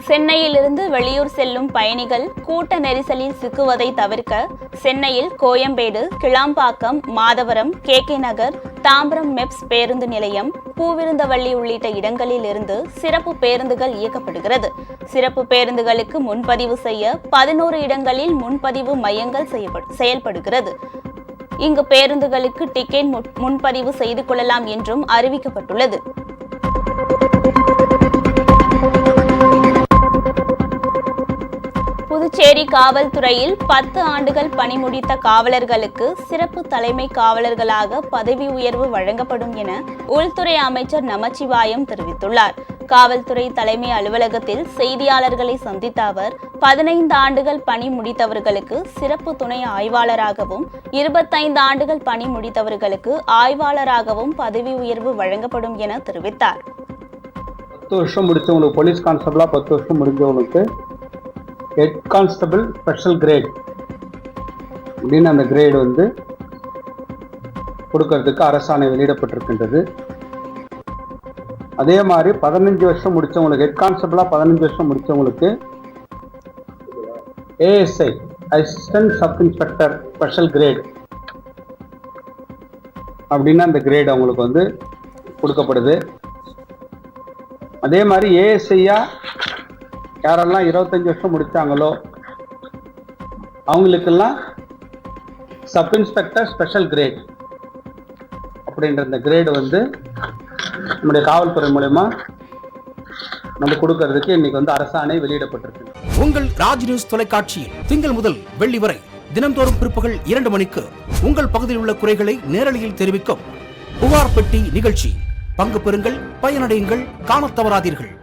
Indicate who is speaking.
Speaker 1: சென்னையிலிருந்து வெளியூர் செல்லும் பயணிகள் கூட்ட நெரிசலில் சிக்குவதை தவிர்க்க சென்னையில் கோயம்பேடு, கிளாம்பாக்கம், மாதவரம், கே நகர், தாம்பரம் மெப்ஸ் பேருந்து நிலையம், பூவிருந்தவள்ளி உள்ளிட்ட இடங்களில் இருந்து சிறப்பு பேருந்துகள் இயக்கப்படுகிறது. சிறப்பு பேருந்துகளுக்கு முன்பதிவு செய்ய 11 இடங்களில் முன்பதிவு மையங்கள் செயல்படுகிறது. இங்கு பேருந்துகளுக்கு டிக்கெட் முன்பதிவு செய்து கொள்ளலாம் என்றும் அறிவிக்கப்பட்டுள்ளது. புதுச்சேரி காவல்துறையில் 10 ஆண்டுகள் பணி முடித்த காவலர்களுக்கு சிறப்பு தலைமை காவலர்களாக பதவி உயர்வு வழங்கப்படும் என உள்துறை அமைச்சர் நமச்சிவாயம் தெரிவித்துள்ளார். காவல்துறை தலைமை அலுவலகத்தில் செய்தியாளர்களை சந்தித்த அவர் 15 ஆண்டுகள் பணி முடித்தவர்களுக்கு சிறப்பு துணை ஆய்வாளராகவும் 25 ஆண்டுகள் பணி முடித்தவர்களுக்கு ஆய்வாளராகவும் பதவி உயர்வு வழங்கப்படும் என தெரிவித்தார்.
Speaker 2: 10 வருஷம் முடிச்சவங்களுக்கு போலீஸ் கான்ஸ்டபிளா 10 வருஷம் முடிஞ்சவங்களுக்கு ஹெட் கான்ஸ்டபிள் ஸ்பெஷல் கிரேட் அப்படின்னு அந்த கிரேடு கொடுக்கறதுக்கு அரசாணை வெளியிடப்பட்டிருக்கின்றது. அதே மாதிரி 15 வருஷம் முடிச்சவங்களுக்கு ஹெட் கான்ஸ்டபிளா 15 வருஷம் முடிச்சவங்களுக்கு ASI assistant sub inspector special grade அப்படின்னு அந்த கிரேட் அவங்களுக்கு கொடுக்கப்படுது. அதே மாதிரி ஏஎஸ்ஐயா யாரெல்லாம் 25 வருஷம் முடித்தாங்களோ அவங்களுக்கெல்லாம் சப் இன்ஸ்பெக்டர் ஸ்பெஷல் கிரேட் அப்படின்ற இந்த கிரேடு நம்முடைய காவல்துறை மூலமா நம்ம கொடுக்கறதுக்கு இன்னைக்கு அரசாணை வெளியிடப்பட்டிருக்கு.
Speaker 3: உங்கள் ராஜ் நியூஸ் தொலைக்காட்சியில் திங்கள் முதல் வெள்ளி வரை தினந்தோறும் பிற்பகல் 2 மணிக்கு உங்கள் பகுதியில் உள்ள குறைகளை நேரலையில் தெரிவிக்கும் புகார் பெட்டி நிகழ்ச்சி. பங்கு பெறுங்கள், பயனடையுங்கள், காணத் தவறாதீர்கள்.